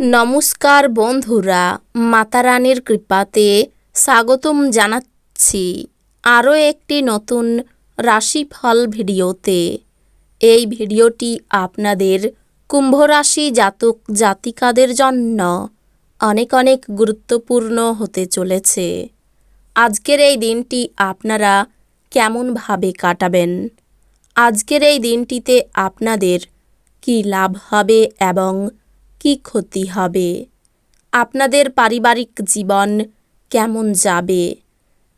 নমস্কার বন্ধুরা, মাতারানীর কৃপাতে স্বাগতম জানাচ্ছি আরও একটি নতুন রাশিফল ভিডিওতে। এই ভিডিওটি আপনাদের কুম্ভ রাশি জাতক জাতিকাদের জন্য অনেক অনেক গুরুত্বপূর্ণ হতে চলেছে। আজকের এই দিনটি আপনারা কেমনভাবে কাটাবেন, আজকের এই দিনটিতে আপনাদের কি লাভ হবে এবং কি ক্ষতি হবে, আপনাদের পারিবারিক জীবন কেমন যাবে,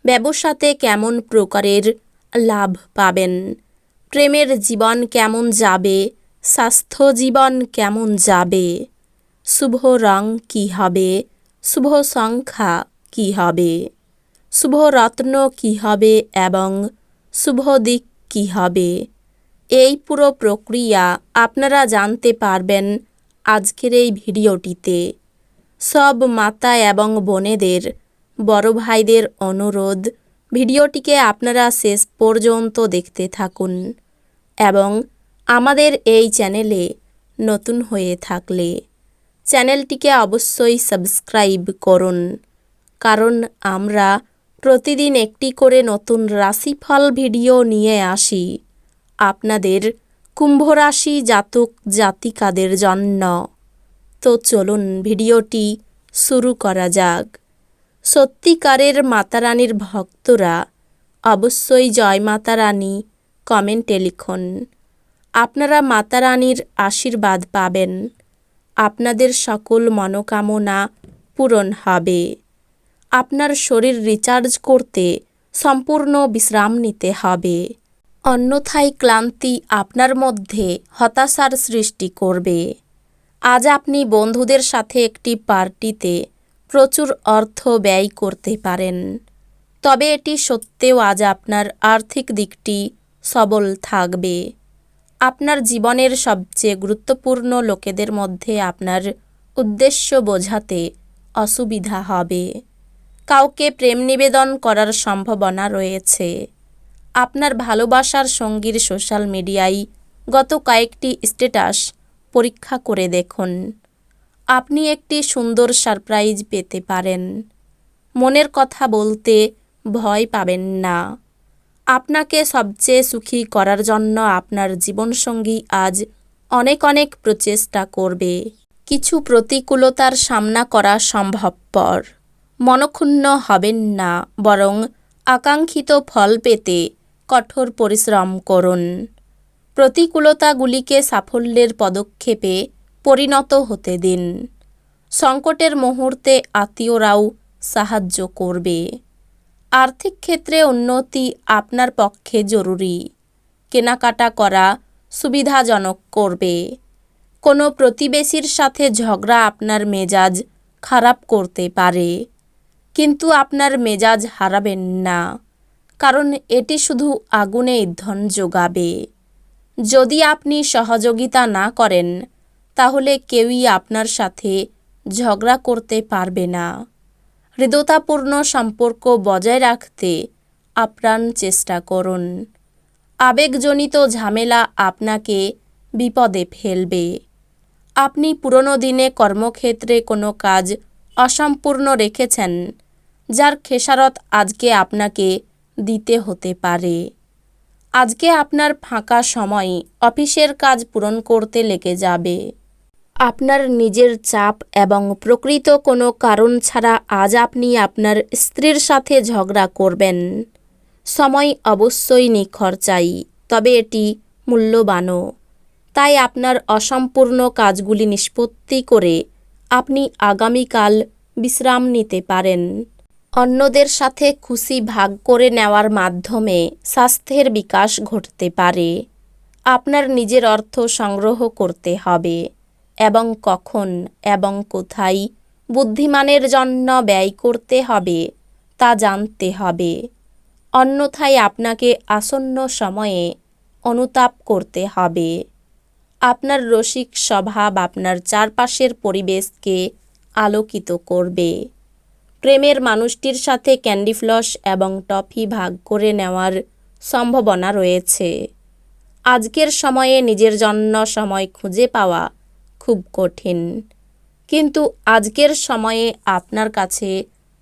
ব্যবসাতে কেমন প্রকারের লাভ পাবেন, প্রেমের জীবন কেমন যাবে, স্বাস্থ্য জীবন কেমন যাবে, শুভ রং কী হবে, শুভ সংখ্যা কী হবে, শুভ রত্ন কী হবে এবং শুভ দিক কী হবে, এই পুরো প্রক্রিয়া আপনারা জানতে পারবেন আজকের এই ভিডিওটিতে। সব মাতা এবং বোনেদের, বড় ভাইদের অনুরোধ, ভিডিওটিকে আপনারা শেষ পর্যন্ত দেখতে থাকুন এবং আমাদের এই চ্যানেলে নতুন হয়ে থাকলে চ্যানেলটিকে অবশ্যই সাবস্ক্রাইব করুন, কারণ আমরা প্রতিদিন একটি করে নতুন রাশিফল ভিডিও নিয়ে আসি আপনাদের কুম্ভ রাশি জাতক জাতিকাদের জন্য। তো চলুন ভিডিওটি শুরু করা যাক। সত্যিকারের মাতারানীর ভক্তরা অবশ্যই জয় মাতারানী কমেন্টে লিখুন। আপনারা মাতারানীর আশীর্বাদ পাবেন, আপনাদের সকল মনোকামনা পূরণ হবে। আপনার শরীর রিচার্জ করতে সম্পূর্ণ বিশ্রাম নিতে হবে, অন্যথায় ক্লান্তি আপনার মধ্যে হতাশার সৃষ্টি করবে। আজ আপনি বন্ধুদের সাথে একটি পার্টিতে প্রচুর অর্থ ব্যয় করতে পারেন, তবে এটি সত্ত্বেও আজ আপনার আর্থিক দিকটি সবল থাকবে। আপনার জীবনের সবচেয়ে গুরুত্বপূর্ণ লোকেদের মধ্যে আপনার উদ্দেশ্য বোঝাতে অসুবিধা হবে। কাউকে প্রেম নিবেদন করার সম্ভাবনা রয়েছে। আপনার ভালোবাসার সঙ্গীর সোশ্যাল মিডিয়ায় গত কয়েকটি স্ট্যাটাস পরীক্ষা করে দেখুন। আপনি একটি সুন্দর সারপ্রাইজ পেতে পারেন। মনের কথা বলতে ভয় পাবেন না। আপনাকে সবচেয়ে সুখী করার জন্য আপনার জীবনসঙ্গী আজ অনেক অনেক প্রচেষ্টা করবে। কিছু প্রতিকূলতার সামনা করা সম্ভবপর। মনক্ষুণ্ণ হবেন না, বরং আকাঙ্ক্ষিত ফল পেতে কঠোর পরিশ্রম করুন। প্রতিকূলতাগুলিকে সাফল্যের পদক্ষেপে পরিণত হতে দিন। সংকটের মুহূর্তে আত্মীয়রাও সাহায্য করবে। আর্থিক ক্ষেত্রে উন্নতি আপনার পক্ষে জরুরি। কেনাকাটা করা সুবিধাজনক করবে। কোনো প্রতিবেশীর সাথে ঝগড়া আপনার মেজাজ খারাপ করতে পারে, কিন্তু আপনার মেজাজ হারাবেন না, কারণ এটি শুধু আগুনে ইন্ধন যোগাবে। যদি আপনি সহযোগিতা না করেন, তাহলে কেউই আপনার সাথে ঝগড়া করতে পারবে না। হৃদয়তাপূর্ণ সম্পর্ক বজায় রাখতে আপ্রাণ চেষ্টা করুন। আবেগজনিত ঝামেলা আপনাকে বিপদে ফেলবে। আপনি পুরনো দিনে কর্মক্ষেত্রে কোনো কাজ অসম্পূর্ণ রেখেছেন, যার খেসারত আজকে আপনাকে দিতে হতে পারে। আজকে আপনার ফাঁকা সময় অফিসের কাজ পূরণ করতে লেগে যাবে। আপনার নিজের চাপ এবং প্রকৃত কোনো কারণ ছাড়া আজ আপনি আপনার স্ত্রীর সাথে ঝগড়া করবেন। সময় অবশ্যই নিখরচাই, তবে এটি মূল্যবানও। তাই আপনার অসম্পূর্ণ কাজগুলি নিষ্পত্তি করে আপনি আগামীকাল বিশ্রাম নিতে পারেন। অন্যদের সাথে খুশি ভাগ করে নেওয়ার মাধ্যমে স্বাস্থ্যের বিকাশ ঘটতে পারে। আপনার নিজের অর্থ সংগ্রহ করতে হবে এবং কখন এবং কোথায় বুদ্ধিমানের জন্য ব্যয় করতে হবে তা জানতে হবে। অন্যথায় আপনাকে আসন্ন সময়ে অনুতাপ করতে হবে। আপনার রসিক স্বভাব আপনার চারপাশের পরিবেশকে আলোকিত করবে। প্রেমের মানুষটির সাথে ক্যান্ডি ফ্লস এবং টফি ভাগ করে নেওয়ার সম্ভাবনা রয়েছে। আজকের সময়ে নিজের জন্য সময় খুঁজে পাওয়া খুব কঠিন। কিন্তু আজকের সময়ে আপনার কাছে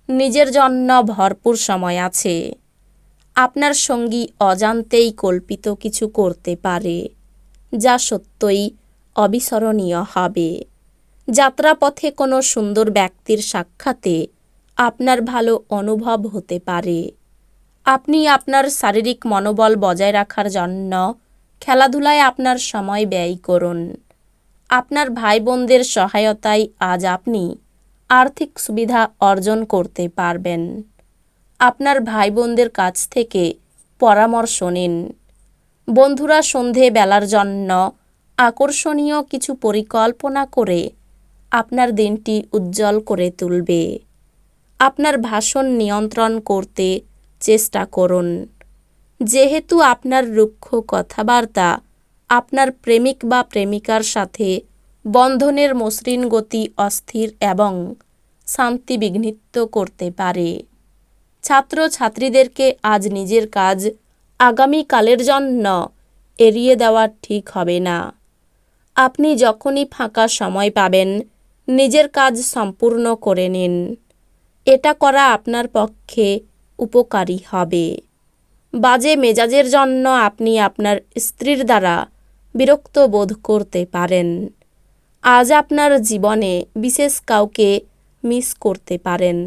নিজের জন্য ভরপুর সময় আছে। আপনার সঙ্গী অজান্তেই কল্পিত কিছু করতে পারে, যা সত্যই অবিস্মরণীয় হবে। যাত্রাপথে কোনো সুন্দর ব্যক্তির সাক্ষাতে আপনার ভালো অনুভব হতে পারে। আপনি আপনার শারীরিক মনোবল বজায় রাখার জন্য খেলাধুলায় আপনার সময় ব্যয় করুন। আপনার ভাই বোনদের সহায়তায় আজ আপনি আর্থিক সুবিধা অর্জন করতে পারবেন। আপনার ভাই বোনদের কাছ থেকে পরামর্শ নিন। বন্ধুরা সন্ধেবেলার জন্য আকর্ষণীয় কিছু পরিকল্পনা করে আপনার দিনটি উজ্জ্বল করে তুলবে। আপনার ভাষণ নিয়ন্ত্রণ করতে চেষ্টা করুন, যেহেতু আপনার রুক্ষ কথাবার্তা আপনার প্রেমিক বা প্রেমিকার সাথে বন্ধনের মসৃণ গতি অস্থির এবং শান্তি বিঘ্নিত করতে পারে। ছাত্রছাত্রীদেরকে আজ নিজের কাজ আগামীকালের জন্য এড়িয়ে দেওয়া ঠিক হবে না। আপনি যখনই ফাঁকা সময় পাবেন নিজের কাজ সম্পূর্ণ করে নিন। এটা করা আপনার পক্ষে উপকারী হবে। বাজে মেজাজের জন্য আপনি আপনার স্ত্রীর দ্বারা বিরক্ত বোধ করতে পারেন। আজ আপনার জীবনে বিশেষ কাউকে মিস করতে পারেন।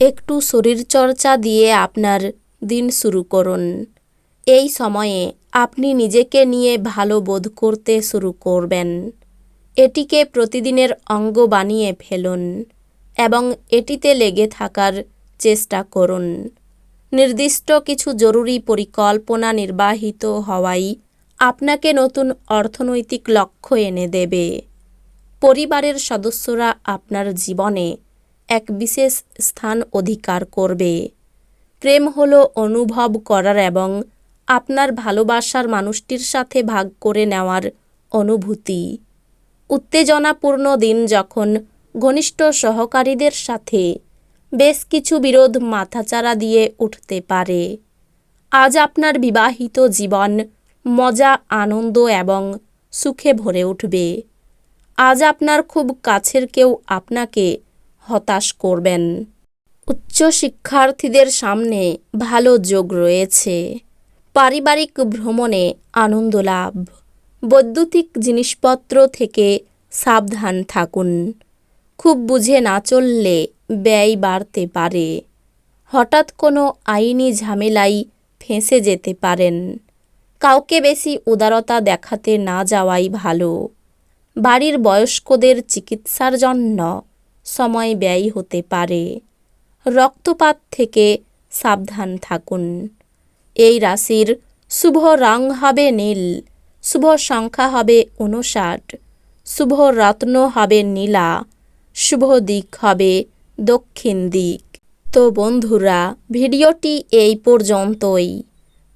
একটু শরীরচর্চা দিয়ে আপনার দিন শুরু করুন। এই সময়ে আপনি নিজেকে নিয়ে ভালো বোধ করতে শুরু করবেন। এটিকে প্রতিদিনের অঙ্গ বানিয়ে ফেলুন এবং এটিতে লেগে থাকার চেষ্টা করুন। নির্দিষ্ট কিছু জরুরি পরিকল্পনা নির্বাহিত হওয়াই আপনাকে নতুন অর্থনৈতিক লক্ষ্য এনে দেবে। পরিবারের সদস্যরা আপনার জীবনে এক বিশেষ স্থান অধিকার করবে। প্রেম হলো অনুভব করার এবং আপনার ভালোবাসার মানুষটির সাথে ভাগ করে নেওয়ার অনুভূতি। উত্তেজনাপূর্ণ দিন যখন ঘনিষ্ঠ সহকারীদের সাথে বেশ কিছু বিরোধ মাথাচাড়া দিয়ে উঠতে পারে। আজ আপনার বিবাহিত জীবন মজা, আনন্দ এবং সুখে ভরে উঠবে। আজ আপনার খুব কাছের কেউ আপনাকে হতাশ করবেন। উচ্চশিক্ষার্থীদের সামনে ভালো যোগ রয়েছে। পারিবারিক ভ্রমণে আনন্দ লাভ। বৈদ্যুতিক জিনিসপত্র থেকে সাবধান থাকুন। খুব বুঝে না চললে ব্যয় বাড়তে পারে। হঠাৎ কোনো আইনি ঝামেলায় ফেঁসে যেতে পারেন। কাউকে বেশি উদারতা দেখাতে না যাওয়াই ভালো। বাড়ির বয়স্কদের চিকিৎসার জন্য সময় ব্যয় হতে পারে। রক্তপাত থেকে সাবধান থাকুন। এই রাশির শুভ রং হবে নীল, শুভ সংখ্যা হবে 59, শুভ রত্ন হবে নীলা, শুভ দিক হবে দক্ষিণ দিক। তো বন্ধুরা, ভিডিওটি এই পর্যন্তই।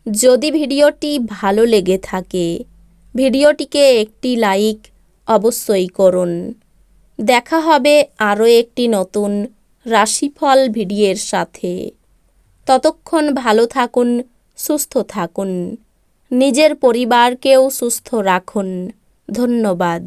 যদি ভিডিওটি ভালো লেগে থাকে ভিডিওটিকে একটি লাইক অবশ্যই করুন। দেখা হবে আরও একটি নতুন রাশিফল ভিডিওর সাথে। ততক্ষণ ভালো থাকুন, সুস্থ থাকুন, নিজের পরিবারকেও সুস্থ রাখুন। ধন্যবাদ।